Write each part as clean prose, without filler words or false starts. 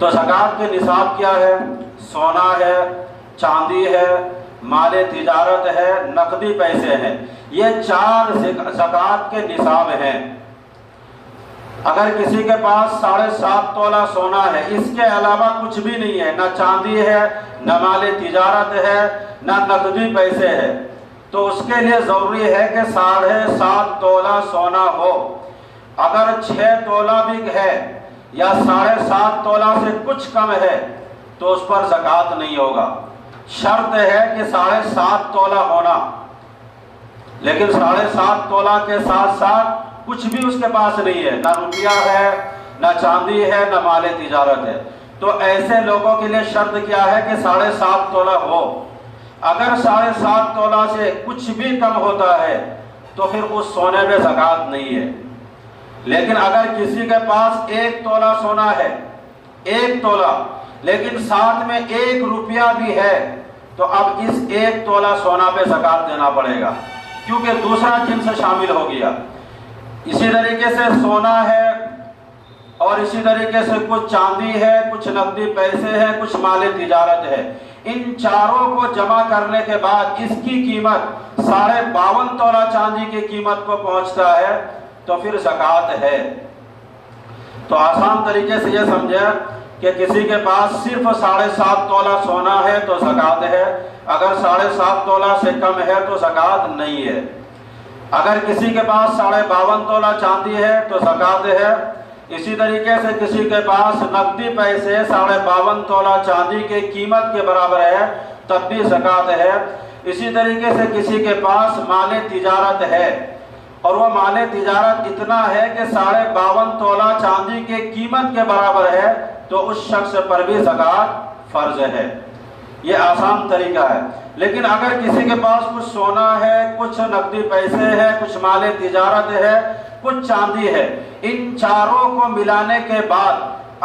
تو زکوٰۃ کے نصاب کیا ہے؟ سونا ہے، چاندی ہے، مال تجارت ہے، نقدی پیسے ہیں، یہ 4 زکوٰۃ کے نصاب ہیں۔ اگر کسی کے پاس 7.5 تولہ سونا ہے، اس کے علاوہ کچھ بھی نہیں ہے، نہ چاندی ہے، نہ مال تجارت ہے، نہ نقدی پیسے ہے، تو اس کے لیے ضروری ہے کہ 7.5 تولہ سونا ہو۔ اگر 6 تولہ بھی ہے یا 7.5 تولہ سے کچھ کم ہے تو اس پر زکوٰۃ نہیں ہوگا۔ شرط ہے کہ 7.5 تولہ ہونا، لیکن 7.5 تولہ کے ساتھ ساتھ کچھ بھی اس کے پاس نہیں ہے، نہ روپیہ ہے، نہ چاندی ہے، نہ مال تجارت ہے، تو ایسے لوگوں کے لیے شرط کیا ہے کہ 7.5 تولہ ہو۔ اگر 7.5 تولہ سے کچھ بھی کم ہوتا ہے تو پھر اس سونے میں زکوٰۃ نہیں ہے۔ لیکن اگر کسی کے پاس 1 تولہ سونا ہے، 1 تولہ، لیکن ساتھ میں 1 روپیہ بھی ہے، تو اب اس 1 تولہ سونا پہ زکوٰۃ دینا پڑے گا، کیونکہ دوسرا جنس شامل ہو گیا۔ اسی طریقے سے سونا ہے، اور اسی طریقے سے کچھ چاندی ہے، کچھ نقدی پیسے ہیں، کچھ مال تجارت ہے، ان چاروں کو جمع کرنے کے بعد اس کی قیمت 52.5 تولہ چاندی کی قیمت کو پہنچتا ہے تو پھر زکوٰۃ ہے۔ تو آسان طریقے سے یہ سمجھے کہ کسی کے پاس صرف 7.5 تولہ سونا ہے تو زکوٰۃ ہے، اگر 7.5 تولہ سے کم ہے تو زکوٰۃ نہیں ہے۔ اگر کسی کے پاس 52.5 تولہ چاندی ہے تو زکوٰۃ ہے۔ اسی طریقے سے کسی کے پاس نقدی پیسے 52.5 تولہ چاندی کی قیمت کے برابر ہے تب بھی زکوٰۃ ہے۔ اسی طریقے سے کسی کے پاس مال تجارت ہے اور وہ مال تجارت اتنا ہے کہ 52.5 تولہ چاندی کی قیمت کے برابر ہے تو اس شخص پر بھی زکوٰۃ فرض ہے۔ یہ آسان طریقہ ہے۔ لیکن اگر کسی کے پاس کچھ سونا ہے، کچھ نقدی پیسے ہے، کچھ مال تجارت ہے، کچھ چاندی ہے، ان چاروں کو ملانے کے بعد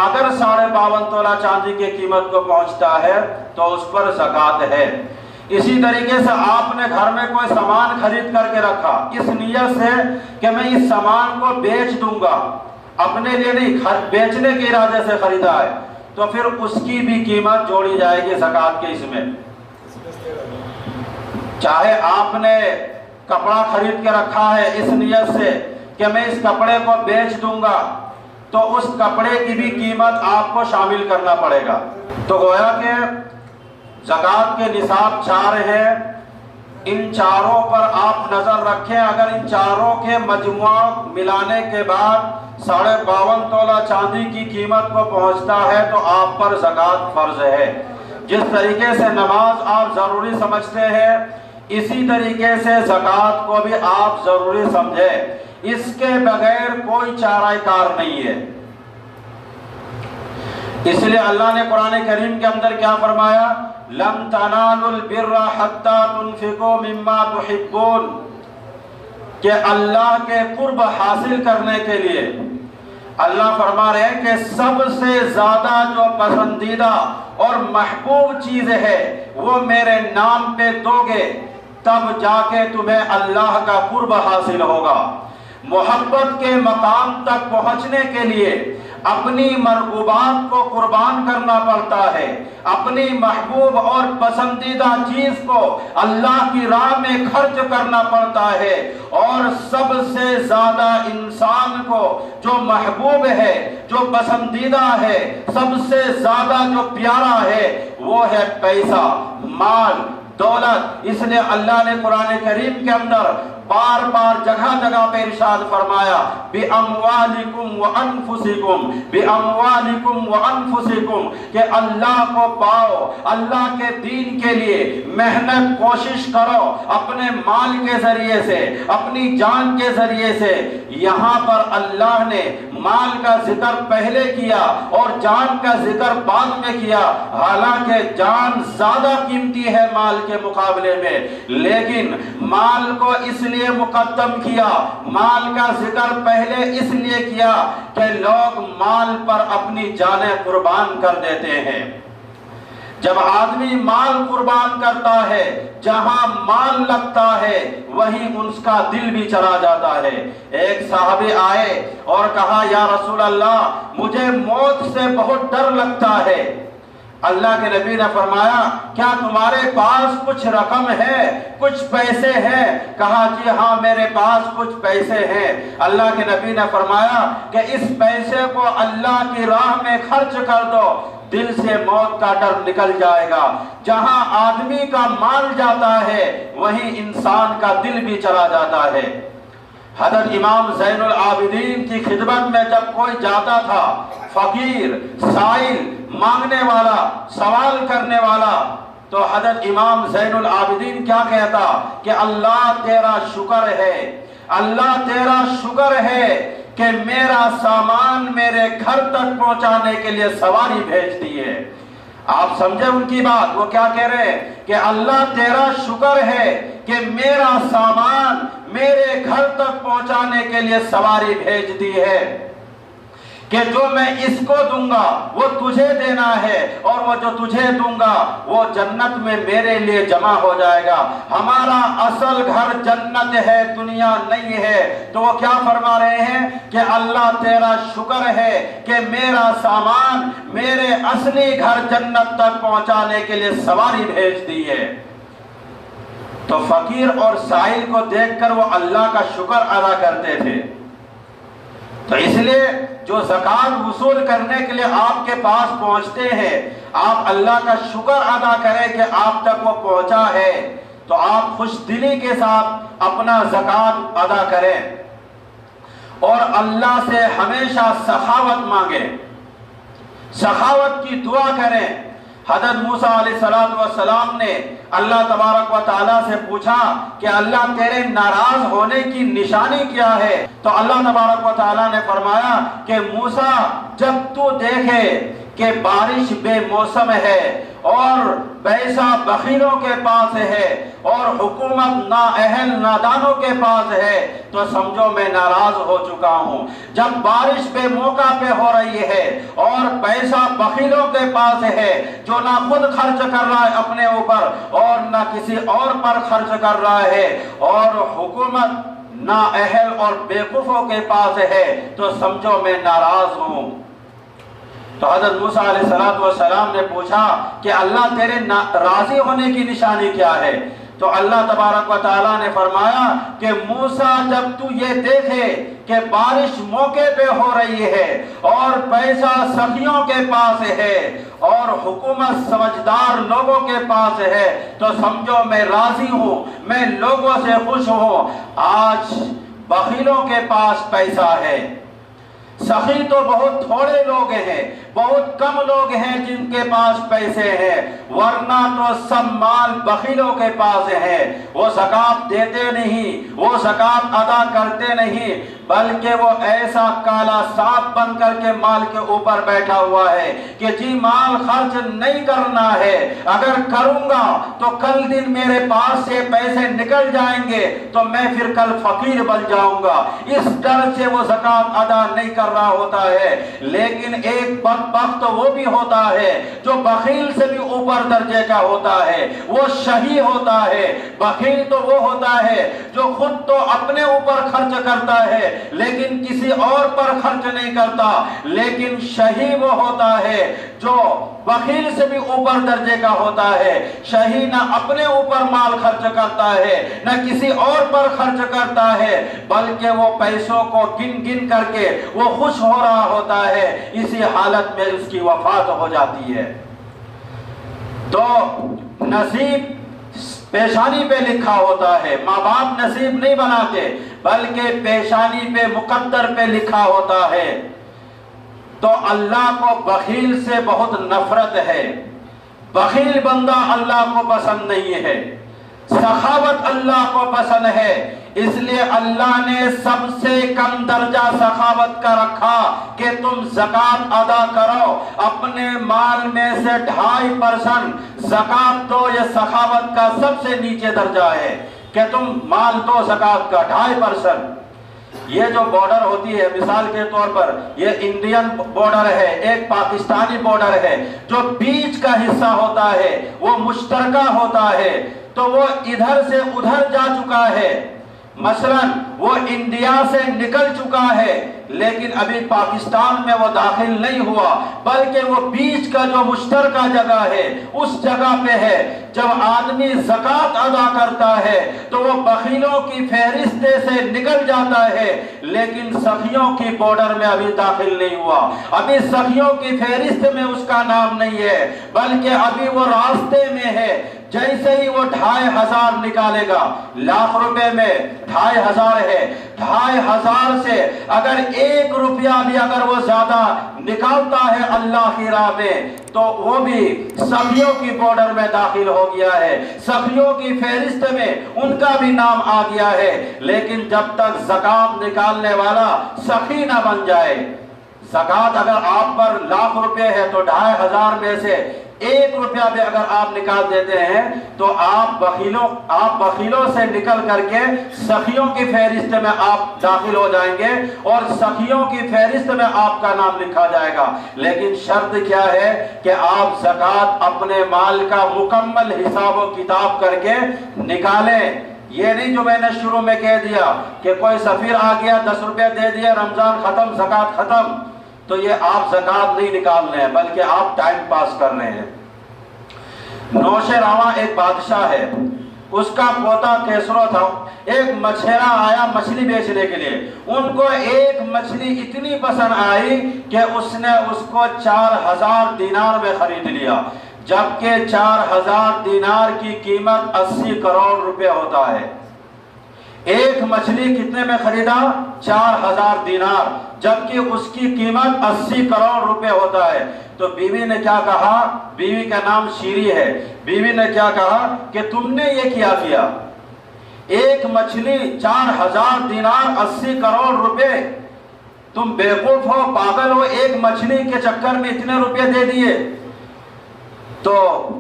اگر 52.5 تولہ چاندی کی قیمت کو پہنچتا ہے تو اس پر زکوٰۃ ہے۔ اسی طریقے سے آپ نے گھر میں کوئی سامان خرید کر کے رکھا اس نیت سے کہ میں اس سامان کو بیچ دوں گا، اپنے لیے نہیں، بیچنے کے ارادے سے خریدا ہے، تو پھر اس کی بھی قیمت جوڑی جائے گی زکوٰۃ کے اس میں۔ چاہے آپ نے کپڑا خرید کے رکھا ہے اس نیت سے کہ میں اس کپڑے کو بیچ دوں گا، تو اس کپڑے کی بھی قیمت آپ کو شامل کرنا پڑے گا۔ تو گویا کہ زکوٰۃ کے نصاب 4 ہیں، ان چاروں پر آپ نظر رکھیں۔ اگر ان چاروں کے مجموعہ ملانے کے بعد 52.5 تولہ چاندی کی قیمت کو پہنچتا ہے تو آپ پر زکوٰۃ فرض ہے۔ جس طریقے سے نماز آپ ضروری سمجھتے ہیں، اسی طریقے سے زکوٰۃ کو بھی آپ ضروری سمجھیں، اس کے بغیر کوئی چارہ کار نہیں ہے۔ اس لیے اللہ نے قرآن کریم کے اندر کیا فرمایا؟ لَن تَنَالُوا الْبِرَّ حَتَّى تُنْفِقُوا مِمَّا تُحِبُّونَ، کہ اللہ کے قرب حاصل کرنے کے لیے اللہ فرما رہے ہیں کہ سب سے زیادہ جو پسندیدہ اور محبوب چیز ہے وہ میرے نام پہ دو گے، تب جا کے تمہیں اللہ کا قرب حاصل ہوگا۔ محبت کے مقام تک پہنچنے کے لیے اپنی مرغوبات کو قربان کرنا پڑتا ہے، اپنی محبوب اور پسندیدہ چیز کو اللہ کی راہ میں خرچ کرنا پڑتا ہے، اور سب سے زیادہ انسان کو جو محبوب ہے، جو پسندیدہ ہے، سب سے زیادہ جو پیارا ہے وہ ہے پیسہ، مال، دولت۔ اس لیے اللہ نے قرآن کریم کے اندر بار بار جگہ جگہ پہ ارشاد فرمایا بِأَمْوَالِكُمْ وَأَنفُسِكُمْ بِأَمْوَالِكُمْ وَأَنفُسِكُمْ، کہ اللہ کو پاؤ، اللہ کے دین کے لیے محنت کوشش کرو، اپنے مال کے ذریعے سے، اپنی جان کے ذریعے سے۔ یہاں پر اللہ نے مال کا ذکر پہلے کیا اور جان کا ذکر بعد میں کیا، حالانکہ جان زیادہ قیمتی ہے مال کے مقابلے میں، لیکن مال کو اس لیے مقدم کیا، مال کا ذکر پہلے اس لیے کیا کہ لوگ مال پر اپنی جانیں قربان کر دیتے ہیں۔ جب آدمی مال قربان کرتا ہے، جہاں مال لگتا ہے وہیں اس کا دل بھی چلا جاتا ہے۔ ایک صحابی آئے اور کہا یا رسول اللہ مجھے موت سے بہت ڈر لگتا ہے۔ اللہ کے نبی نے فرمایا کیا تمہارے پاس کچھ رقم ہے، کچھ پیسے ہیں؟ کہا جی ہاں میرے پاس کچھ پیسے ہیں۔ اللہ کے نبی نے فرمایا کہ اس پیسے کو اللہ کی راہ میں خرچ کر دو، دل سے موت کا ڈر نکل جائے گا۔ جہاں آدمی کا مال جاتا ہے وہیں انسان کا دل بھی چلا جاتا ہے۔ حضرت امام زین العابدین کی خدمت میں جب کوئی جاتا تھا، فقیر، سائل، مانگنے والا، سوال کرنے والا، تو حضرت امام زین العابدین کیا کہتا کہ اللہ تیرا شکر ہے، اللہ تیرا شکر ہے کہ میرا سامان میرے گھر تک پہنچانے کے لیے سواری بھیج دی ہے۔ آپ سمجھے ان کی بات؟ وہ کیا کہہ رہے ہیں کہ اللہ تیرا شکر ہے کہ میرا سامان میرے گھر تک پہنچانے کے لیے سواری بھیج دی ہے، کہ جو میں اس کو دوں گا وہ تجھے دینا ہے، اور وہ جو تجھے دوں گا وہ جنت میں میرے لیے جمع ہو جائے گا۔ ہمارا اصل گھر جنت ہے، دنیا نہیں ہے۔ تو وہ کیا فرما رہے ہیں کہ اللہ تیرا شکر ہے کہ میرا سامان میرے اصلی گھر جنت تک پہنچانے کے لیے سواری بھیج دی ہے۔ تو فقیر اور سائل کو دیکھ کر وہ اللہ کا شکر ادا کرتے تھے۔ تو اس لیے جو زکوٰۃ وصول کرنے کے لیے آپ کے پاس پہنچتے ہیں، آپ اللہ کا شکر ادا کریں کہ آپ تک وہ پہنچا ہے، تو آپ خوش دلی کے ساتھ اپنا زکوٰۃ ادا کریں اور اللہ سے ہمیشہ سخاوت مانگیں، سخاوت کی دعا کریں۔ حضرت موسیٰ علیہ السلام نے اللہ تبارک و تعالیٰ سے پوچھا کہ اللہ تیرے ناراض ہونے کی نشانی کیا ہے؟ تو اللہ تبارک و تعالیٰ نے فرمایا کہ موسیٰ جب تو دیکھے کہ بارش بے موسم ہے اور پیسہ بخیلوں کے پاس ہے اور حکومت نااہل نادانوں کے پاس ہے، تو سمجھو میں ناراض ہو چکا ہوں۔ جب بارش بے موقع پہ ہو رہی ہے اور پیسہ بخیلوں کے پاس ہے جو نہ خود خرچ کر رہا ہے اپنے اوپر اور نہ کسی اور پر خرچ کر رہا ہے، اور حکومت نااہل اور بیوقوفوں کے پاس ہے، تو سمجھو میں ناراض ہوں۔ تو حضرت موسیٰ علیہ السلام نے پوچھا کہ اللہ تیرے راضی ہونے کی نشانی کیا ہے؟ تو اللہ تبارک و تعالیٰ نے فرمایا کہ موسیٰ جب تو یہ دیکھے کہ بارش موقع پہ ہو رہی ہے اور پیسہ سخیوں کے پاس ہے اور حکومت سمجھدار لوگوں کے پاس ہے، تو سمجھو میں راضی ہوں، میں لوگوں سے خوش ہوں۔ آج بخیلوں کے پاس پیسہ ہے، سخی تو بہت تھوڑے لوگ ہیں، بہت کم لوگ ہیں جن کے پاس پیسے ہیں، ورنہ تو سب مال بخیلوں کے پاس ہے۔ وہ زکوٰۃ دیتے نہیں، وہ زکوٰۃ ادا کرتے نہیں، بلکہ وہ ایسا کالا سانپ بن کر کے مال کے اوپر بیٹھا ہوا ہے کہ جی مال خرچ نہیں کرنا ہے، اگر کروں گا تو کل دن میرے پاس سے پیسے نکل جائیں گے تو میں پھر کل فقیر بن جاؤں گا، اس ڈر سے وہ زکوٰۃ ادا نہیں کر رہا ہوتا ہے۔ لیکن ایک بدبخت وہ بھی ہوتا ہے جو بخیل سے بھی اوپر درجے کا ہوتا ہے، وہ شہی ہوتا ہے۔ بخیل تو وہ ہوتا ہے جو خود تو اپنے اوپر خرچ کرتا ہے لیکن کسی اور پر خرچ نہیں کرتا، لیکن شہی وہ ہوتا ہے جو بخیل سے بھی اوپر درجے کا ہوتا ہے۔ شہی نہ اپنے اوپر مال خرچ کرتا ہے نہ کسی اور پر خرچ کرتا ہے، بلکہ وہ پیسوں کو گن گن کر کے وہ خوش ہو رہا ہوتا ہے، اسی حالت میں اس کی وفات ہو جاتی ہے۔ تو نصیب پیشانی پہ لکھا ہوتا ہے، ماں باپ نصیب نہیں بناتے بلکہ پیشانی پہ مقدر پہ لکھا ہوتا ہے۔ تو اللہ کو بخیل سے بہت نفرت ہے، بخیل بندہ اللہ کو پسند نہیں ہے، سخاوت اللہ کو پسند ہے، اس لیے اللہ نے سب سے کم درجہ سخاوت کا رکھا کہ تم زکوٰۃ ادا کرو، اپنے مال میں سے 2.5% زکوٰۃ دو۔ یہ سخاوت کا سب سے نیچے درجہ ہے کہ تم مال دو زکوٰۃ کا 2.5%۔ یہ جو بارڈر ہوتی ہے مثال کے طور پر یہ انڈین بارڈر ہے، ایک پاکستانی بارڈر ہے، جو بیچ کا حصہ ہوتا ہے وہ مشترکہ ہوتا ہے، تو وہ ادھر سے ادھر جا چکا ہے، مثلا وہ انڈیا سے نکل چکا ہے لیکن ابھی پاکستان میں وہ داخل نہیں ہوا، بلکہ وہ بیچ کا جو مشترکہ جگہ ہے اس جگہ پہ ہے۔ جب آدمی زکوٰۃ ادا کرتا ہے تو وہ بخیلوں کی فہرست سے نکل جاتا ہے لیکن سخیوں کی بارڈر میں ابھی داخل نہیں ہوا، ابھی سخیوں کی فہرست میں اس کا نام نہیں ہے، بلکہ ابھی وہ راستے میں ہے۔ جیسے ہی وہ 2500 نکالے گا، لاکھ روپے میں 2500 ہے، 2500 سے اگر 1 روپیہ بھی اگر وہ زیادہ نکالتا ہے اللہ کی راہ میں تو وہ بھی سخیوں کی بارڈر میں داخل ہو گیا ہے، سخیوں کی فہرست میں ان کا بھی نام آ گیا ہے۔ لیکن جب تک زکوٰۃ نکالنے والا سخی نہ بن جائے، زکوٰۃ اگر آپ پر لاکھ روپے ہے تو 2500 میں سے 1 روپیہ بھی اگر آپ نکال دیتے ہیں تو آپ بخیلوں سے نکل کر کے سخیوں کی فہرست میں آپ داخل ہو جائیں گے اور سخیوں کی فہرست میں آپ کا نام لکھا جائے گا۔ لیکن شرط کیا ہے کہ آپ زکوٰۃ اپنے مال کا مکمل حساب و کتاب کر کے نکالیں۔ یہ نہیں جو میں نے شروع میں کہہ دیا کہ کوئی سفیر آ گیا 10 روپے دے دیا، رمضان ختم، زکوٰۃ ختم، تو یہ آپ زکوٰۃ نہیں نکال رہے ہیں بلکہ آپ ٹائم پاس کر رہے ہیں۔ نوش رواں ایک بادشاہ ہے، اس کا پوتا کیسرو تھا، ایک مچھیرا آیا مچھلی بیچنے کے لیے، ان کو ایک مچھلی اتنی پسند آئی کہ اس نے اس کو 4000 دینار میں خرید لیا، جبکہ 4000 دینار کی قیمت 80 کروڑ روپے ہوتا ہے۔ ایک مچھلی کتنے میں خریدا؟ 4000 دینار، جبکہ اس کی قیمت 80 کروڑ روپے ہوتا ہے۔ تو بیوی نے کیا کہا؟ بیوی کا نام شیری ہے۔ بیوی نے کیا کہا کہ تم نے یہ کیا کیا؟ ایک مچھلی 4000 دینار، 80 کروڑ روپے، تم بیوقوف ہو، پاگل ہو، ایک مچھلی کے چکر میں اتنے روپے دے دیے۔ تو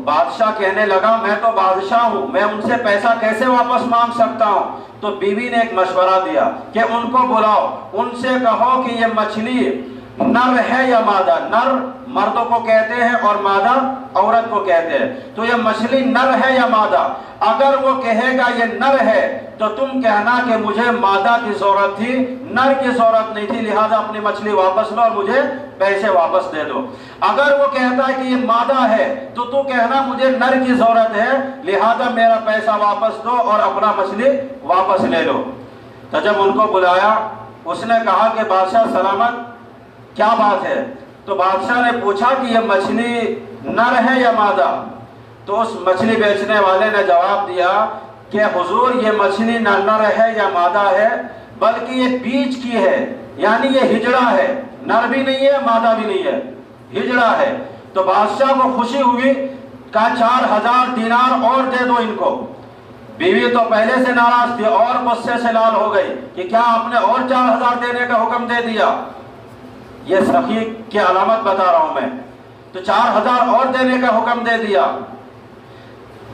بادشاہ کہنے لگا میں تو بادشاہ ہوں، میں ان سے پیسہ کیسے واپس مانگ سکتا ہوں؟ تو بیوی نے ایک مشورہ دیا کہ ان کو بلاؤ، ان سے کہو کہ یہ مچھلی نر ہے یا مادہ؟ نر مردوں کو کہتے ہیں اور مادہ عورت کو کہتے ہیں، تو یہ مچھلی نر ہے یا مادہ؟ اگر وہ کہے گا یہ نر ہے تو تم کہنا کہ مجھے مادہ کی ضرورت تھی، نر کی ضرورت نہیں تھی، لہذا اپنی مچھلی واپس لو اور مجھے پیسے واپس دے دو۔ اگر وہ کہتا ہے کہ یہ مادہ ہے تو تو کہنا مجھے نر کی ضرورت ہے، لہذا میرا پیسہ واپس دو اور اپنا مچھلی واپس لے لو۔ تو جب ان کو بلایا، اس نے کہا کہ بادشاہ سلامت، کیا بات ہے؟ تو بادشاہ نے پوچھا کہ یہ مچھلی نر ہے یا مادہ؟ تو اس مچھلی بیچنے والے نے جواب دیا کہ حضور یہ مچھلی نہ نر ہے یا مادہ ہے، بلکہ یہ بیچ کی ہے، یعنی یہ ہجڑا ہے، نر بھی نہیں ہے مادہ بھی نہیں ہے، ہجڑا ہے۔ تو بادشاہ کو خوشی ہوئی، کہا 4000 دینار اور دے دو ان کو۔ بیوی تو پہلے سے ناراض تھی اور غصے سے لال ہو گئی کہ کیا آپ نے اور 4000 دینے کا حکم دے دیا؟ یہ سخی کی علامت بتا رہا ہوں میں۔ تو 4000 اور دینے کا حکم دے دیا۔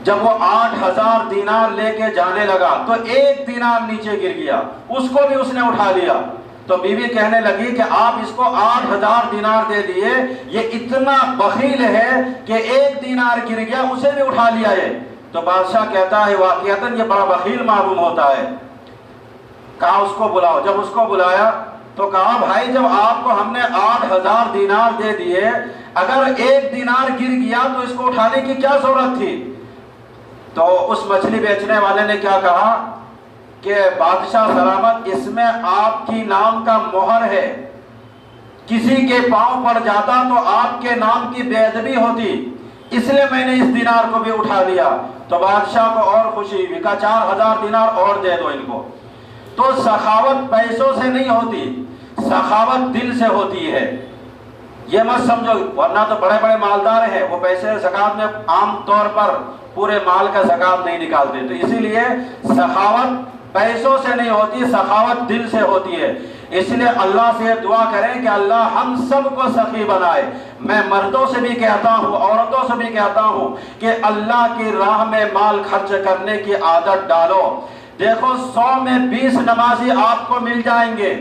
جب وہ 8000 دینار لے کے جانے لگا تو 1 دینار نیچے گر گیا، اس کو بھی اس نے اٹھا لیا۔ تو بیوی کہنے لگی کہ آپ اس کو 8000 دینار دے دیے، یہ اتنا بخیل ہے کہ 1 دینار گر گیا اسے بھی اٹھا لیا ہے۔ تو بادشاہ کہتا ہے واقعتاً یہ بڑا بخیل معلوم ہوتا ہے۔ کہا اس کو بلاؤ۔ جب اس کو بلایا تو کہا بھائی جب آپ کو ہم نے 8000 دینار دے دیے، اگر 1 دینار گر گیا تو اس کو اٹھانے کی کیا ضرورت تھی؟ تو اس مچھلی بیچنے والے نے کیا کہا کہ بادشاہ سلامت، اس میں آپ کی نام کا مہر ہے، کسی کے پاؤں پڑ جاتا تو آپ کے نام کی بے ادبی ہوتی، اس لیے میں نے اس دینار کو بھی اٹھا لیا۔ تو بادشاہ کو اور خوشی ہوئی، کہا 4000 دینار اور دے دو ان کو۔ تو سخاوت پیسوں سے نہیں ہوتی، سخاوت دل سے ہوتی ہے۔ یہ مت سمجھو، ورنہ تو بڑے بڑے مالدار ہیں، وہ پیسے زکوٰۃ میں عام طور پر پورے مال کا زکوٰۃ نہیں نکالتے۔ تو اسی لیے سخاوت پیسوں سے نہیں ہوتی، سخاوت دل سے ہوتی ہے۔ اس لیے اللہ سے دعا کریں کہ اللہ ہم سب کو سخی بنائے۔ میں مردوں سے بھی کہتا ہوں، عورتوں سے بھی کہتا ہوں کہ اللہ کی راہ میں مال خرچ کرنے کی عادت ڈالو۔ دیکھو 100 میں 20 نمازی آپ کو مل جائیں گے،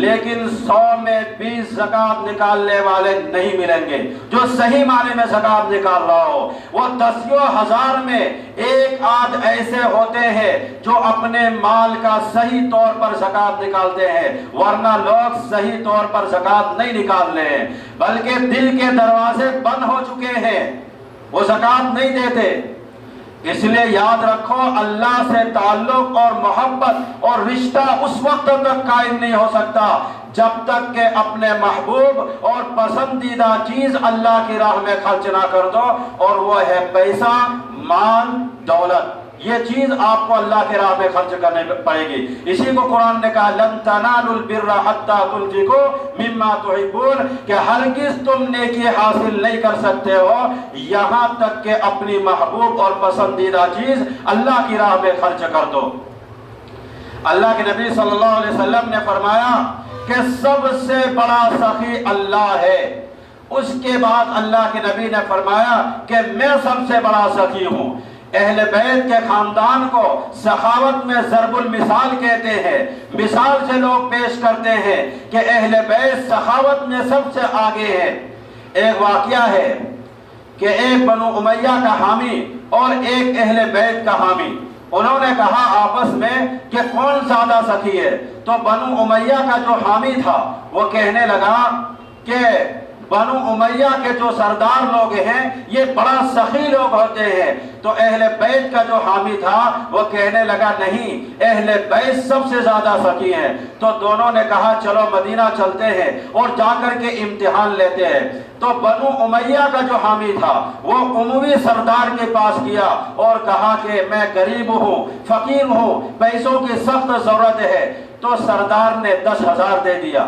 لیکن 100 میں 20 زکوٰۃ نکالنے والے نہیں ملیں گے جو صحیح معنی میں زکوٰۃ نکال رہا ہو۔ وہ 10,000 میں ایک آدھ ایسے ہوتے ہیں جو اپنے مال کا صحیح طور پر زکوٰۃ نکالتے ہیں، ورنہ لوگ صحیح طور پر زکوٰۃ نہیں نکال رہے ہیں، بلکہ دل کے دروازے بند ہو چکے ہیں، وہ زکوٰۃ نہیں دیتے۔ اس لیے یاد رکھو، اللہ سے تعلق اور محبت اور رشتہ اس وقت تک قائم نہیں ہو سکتا جب تک کہ اپنے محبوب اور پسندیدہ چیز اللہ کی راہ میں خرچ نہ کر دو، اور وہ ہے پیسہ، مال، دولت۔ یہ چیز آپ کو اللہ کی راہ میں خرچ کرنے پڑے گی۔ اسی کو قرآن نے کہا لن تنالوا البر حتى تنفقوا مما تحبون، کہ ہرگز تم نیکی حاصل نہیں کر سکتے ہو یہاں تک کہ اپنی محبوب اور پسندیدہ چیز اللہ کی راہ میں خرچ کر دو۔ اللہ کے نبی صلی اللہ علیہ وسلم نے فرمایا کہ سب سے بڑا سخی اللہ ہے۔ اس کے بعد اللہ کے نبی نے فرمایا کہ میں سب سے بڑا سخی ہوں۔ اہل بیت کے خاندان کو سخاوت میں ضرب المثال کہتے ہیں، مثال سے لوگ پیش کرتے ہیں کہ اہل بیت سخاوت میں سب سے آگے ہے۔ ایک واقعہ ہے کہ ایک بنو امیہ کا حامی اور ایک اہل بیت کا حامی، انہوں نے کہا آپس میں کہ کون زیادہ سخی ہے؟ تو بنو امیہ کا جو حامی تھا وہ کہنے لگا کہ بنو امیہ کے جو سردار لوگ ہیں یہ بڑا سخی لوگ ہوتے ہیں۔ تو اہل بیت کا جو حامی تھا وہ کہنے لگا نہیں، اہل بیت سب سے زیادہ سخی ہیں۔ تو دونوں نے کہا چلو مدینہ چلتے ہیں اور جا کر کے امتحان لیتے ہیں۔ تو بنو امیہ کا جو حامی تھا وہ عموی سردار کے پاس گیا اور کہا کہ میں غریب ہوں، فقیر ہوں، پیسوں کی سخت ضرورت ہے۔ تو سردار نے 10,000 دے دیا۔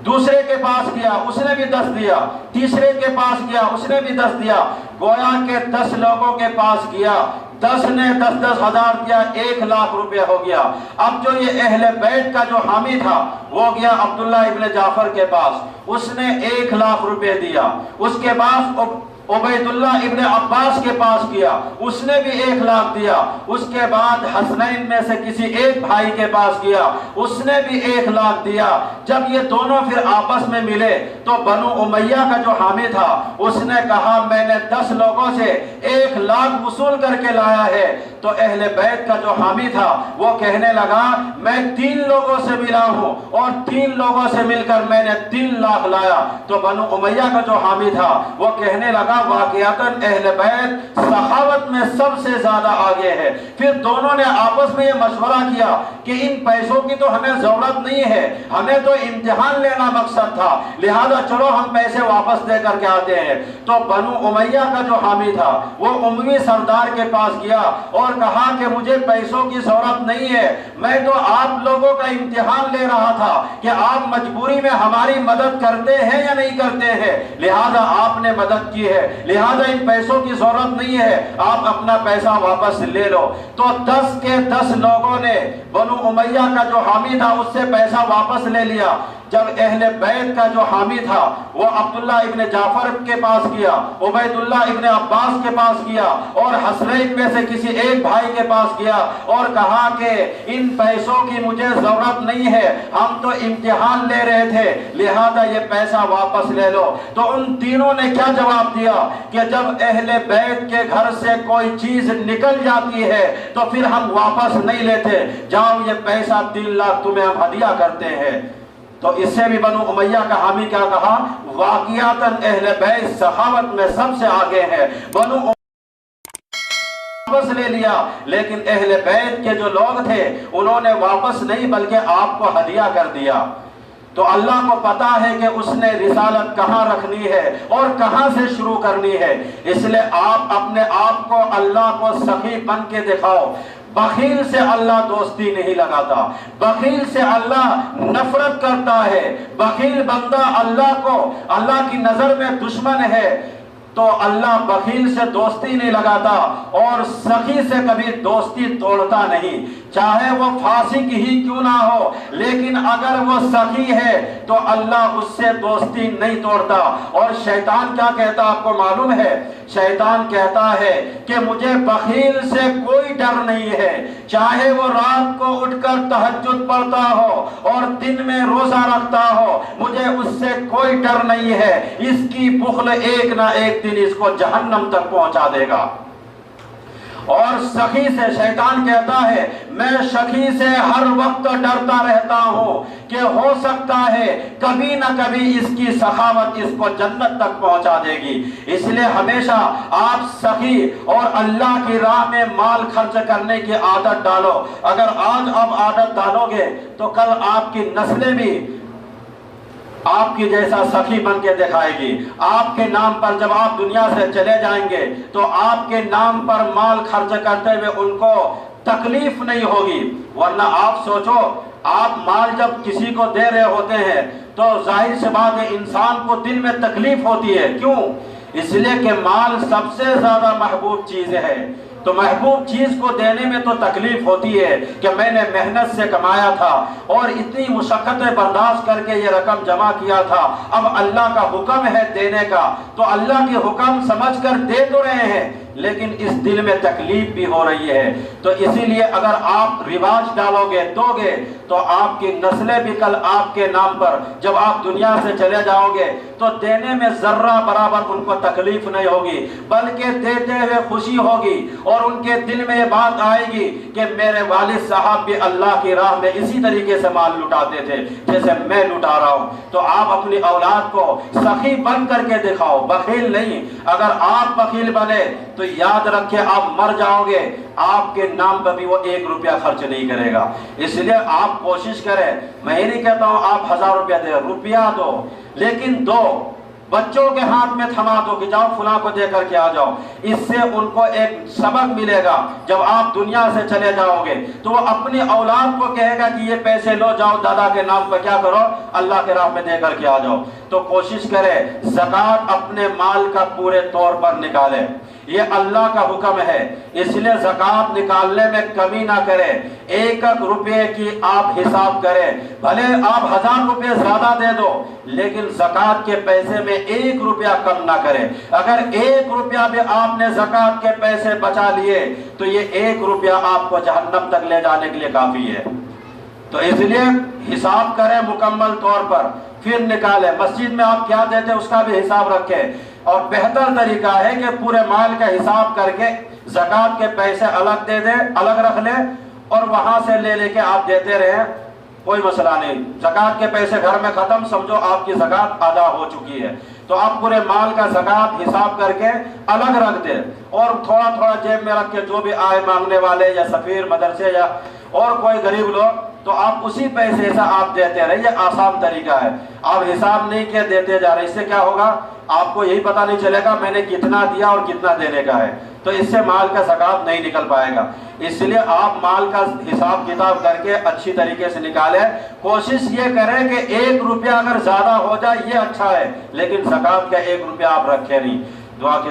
دوسرے کے پاس گیا، اس نے بھی 10 دیا۔ تیسرے کے پاس گیا، اس نے بھی 10 دیا۔ گویا کہ 10 لوگوں کے پاس گیا، 10 نے 10,000 دیا، 1,00,000 روپے ہو گیا۔ اب جو یہ اہل بیت کا جو حامی تھا وہ گیا عبداللہ ابن جعفر کے پاس، اس نے 1,00,000 روپے دیا۔ اس کے بعد عبید اللہ ابن عباس کے پاس گیا، اس نے بھی 1,00,000 دیا۔ اس کے بعد حسنین میں سے کسی ایک بھائی کے پاس گیا، اس نے بھی 1,00,000 دیا۔ جب یہ دونوں پھر آپس میں ملے تو بنو امیہ کا جو حامی تھا اس نے کہا میں نے 10 لوگوں سے 1,00,000 وصول کر کے لایا ہے۔ تو اہل بیت کا جو حامی تھا وہ کہنے لگا میں 3 لوگوں سے ملا ہوں اور 3 لوگوں سے مل کر میں نے 3,00,000 لایا۔ تو بنو امیہ کا جو حامی تھا وہ کہنے لگا واقعتاً اہل بیت سخاوت میں سب سے زیادہ آگے ہے۔ پھر دونوں نے آپس میں یہ مشورہ کیا کہ ان پیسوں کی تو ہمیں ضرورت نہیں ہے، ہمیں تو امتحان لینا مقصد تھا، لہذا چلو ہم پیسے واپس دے کر کے آتے ہیں۔ تو بنو امیہ کا جو حامی تھا وہ عموی سردار کے پاس گیا اور کہا کہ مجھے پیسوں کی ضرورت نہیں ہے، میں تو آپ لوگوں کا امتحان لے رہا تھا کہ آپ مجبوری میں ہماری مدد کرتے ہیں یا نہیں کرتے ہیں، لہذا آپ نے مدد کی ہے، لہذا ان پیسوں کی ضرورت نہیں ہے، آپ اپنا پیسہ واپس لے لو۔ تو 10 کے 10 لوگوں نے بنو امیہ کا جو حامی تھا اس سے پیسہ واپس لے لیا۔ جب اہل بیت کا جو حامی تھا وہ عبداللہ ابن جعفر کے پاس گیا، عبید اللہ ابن عباس کے پاس گیا اور حسنین میں سے کسی ایک بھائی کے پاس گیا اور کہا کہ ان پیسوں کی مجھے ضرورت نہیں ہے، ہم تو امتحان لے رہے تھے، لہذا یہ پیسہ واپس لے لو۔ تو ان تینوں نے کیا جواب دیا کہ جب اہل بیت کے گھر سے کوئی چیز نکل جاتی ہے تو پھر ہم واپس نہیں لیتے، جاؤ یہ پیسہ 3,00,000 تمہیں ہم ہدیہ کرتے ہیں۔ تو اس سے بھی بنو امیہ کا حامی کیا کہا واقعتاً اہل بیت سخاوت میں سب سے آگے ہے، بنو واپس لے لیا، لیکن اہل بیت کے جو لوگ تھے انہوں نے واپس نہیں بلکہ آپ کو ہدیہ کر دیا۔ تو اللہ کو پتا ہے کہ اس نے رسالت کہاں رکھنی ہے اور کہاں سے شروع کرنی ہے، اس لیے آپ اپنے آپ کو اللہ کو سخی بن کے دکھاؤ۔ بخیل سے اللہ دوستی نہیں لگاتا، بخیل سے اللہ نفرت کرتا ہے، بخیل بندہ اللہ کی نظر میں دشمن ہے۔ تو اللہ بخیل سے دوستی نہیں لگاتا اور سخی سے کبھی دوستی توڑتا نہیں، چاہے وہ فاسق ہی کیوں نہ ہو، لیکن اگر وہ سخی ہے تو اللہ اس سے دوستی نہیں توڑتا۔ اور شیطان کیا کہتا آپ کو معلوم ہے؟ شیطان کہتا ہے کہ مجھے بخیل سے کوئی ڈر نہیں ہے، چاہے وہ رات کو اٹھ کر تہجد پڑھتا ہو اور دن میں روزہ رکھتا ہو، مجھے اس سے کوئی ڈر نہیں ہے، اس کی بخل ایک نہ ایک دن اس کو جہنم تک پہنچا دے گا۔ اور سخی سے شیطان کہتا ہے میں سخی سے ہر وقت ڈرتا رہتا ہوں کہ ہو سکتا ہے کبھی نہ کبھی اس کی سخاوت اس کو جنت تک پہنچا دے گی۔ اس لیے ہمیشہ آپ سخی اور اللہ کی راہ میں مال خرچ کرنے کی عادت ڈالو۔ اگر آج آپ عادت ڈالو گے تو کل آپ کی نسلیں بھی آپ کی جیسا سخی بن کے دکھائے گی۔ آپ کے نام پر جب آپ دنیا سے چلے جائیں گے تو آپ کے نام پر مال خرچ کرتے ہوئے ان کو تکلیف نہیں ہوگی۔ ورنہ آپ سوچو، آپ مال جب کسی کو دے رہے ہوتے ہیں تو ظاہر سی بات ہے انسان کو دل میں تکلیف ہوتی ہے۔ کیوں؟ اس لیے کہ مال سب سے زیادہ محبوب چیز ہے، تو محبوب چیز کو دینے میں تو تکلیف ہوتی ہے کہ میں نے محنت سے کمایا تھا اور اتنی مشقتیں برداشت کر کے یہ رقم جمع کیا تھا، اب اللہ کا حکم ہے دینے کا تو اللہ کے حکم سمجھ کر دے تو رہے ہیں، لیکن اس دل میں تکلیف بھی ہو رہی ہے۔ تو اسی لیے اگر آپ رواج ڈالو گے، دو گے، تو آپ کی نسلیں بھی کل آپ کے نام پر جب آپ دنیا سے چلے جاؤ گے تو دینے میں ذرہ برابر ان کو تکلیف نہیں ہوگی، بلکہ دیتے ہوئے خوشی ہوگی اور ان کے دل میں یہ بات آئے گی کہ میرے والد صاحب بھی اللہ کی راہ میں اسی طریقے سے مال لٹاتے تھے جیسے میں لٹا رہا ہوں۔ تو آپ اپنی اولاد کو سخی بن کر کے دکھاؤ، بخیل نہیں۔ اگر آپ بخیل بنے تو یاد رکھے آپ مر جاؤ گے، آپ کے نام پر بھی وہ 1 روپیہ خرچ نہیں کرے گا۔ اس لیے آپ کوشش کریں، میں نہیں کہتا ہوں آپ 1000 روپیہ دے، روپیہ دو، لیکن دو بچوں کے ہاتھ میں تھما دو کہ جاؤ فلاں کو دے کر کے آ جاؤ۔ اس سے ان کو ایک سبق ملے گا، جب آپ دنیا سے چلے جاؤ گے تو وہ اپنی اولاد کو کہے گا کہ یہ پیسے لو، جاؤ دادا کے نام پر کیا کرو، اللہ کے راہ میں دے کر کے آ جاؤ۔ تو کوشش کرے زکوٰۃ اپنے مال کا پورے طور پر نکالے، یہ اللہ کا حکم ہے، اس لیے زکوٰۃ نکالنے میں کمی نہ کرے۔ 1 روپے کی آپ حساب کریں، بھلے آپ 1000 روپے زیادہ دے دو لیکن زکوٰۃ کے پیسے میں 1 روپیہ کم نہ کرے۔ اگر 1 روپیہ بھی آپ نے زکوٰۃ کے پیسے بچا لیے تو یہ 1 روپیہ آپ کو جہنم تک لے جانے کے لیے کافی ہے۔ تو اس لیے حساب کریں مکمل طور پر، پھر نکالیں۔ مسجد میں آپ کیا دیتے اس کا بھی حساب رکھیں، اور بہتر طریقہ ہے کہ پورے مال کا حساب کر کے زکوٰۃ کے پیسے الگ دے دیں، الگ رکھ لیں اور وہاں سے لے لے کے آپ دیتے رہیں، کوئی مسئلہ نہیں۔ زکوٰۃ کے پیسے گھر میں ختم، سمجھو آپ کی زکوٰۃ ادا ہو چکی ہے، تو آپ پورے مال کا زکوٰۃ حساب کر کے الگ رکھ دیں اور تھوڑا تھوڑا جیب میں رکھ کے جو بھی آئے مانگنے والے یا سفیر مدرسے یا اور کوئی غریب لوگ، تو آپ اسی پیسے سے آپ دیتے رہے۔ یہ آسان طریقہ ہے، آپ حساب نہیں کیا دیتے جا رہے، اس سے کیا ہوگا آپ کو یہی پتہ نہیں چلے گا میں نے کتنا دیا اور کتنا دینے کا ہے، تو اس سے مال کا زکوٰۃ نہیں نکل پائے گا۔ اس لیے آپ مال کا حساب کتاب کر کے اچھی طریقے سے نکالیں۔ کوشش یہ کریں کہ 1 روپیہ اگر زیادہ ہو جائے یہ اچھا ہے، لیکن زکوٰۃ کا 1 روپیہ آپ رکھیں نہیں۔ دعا کے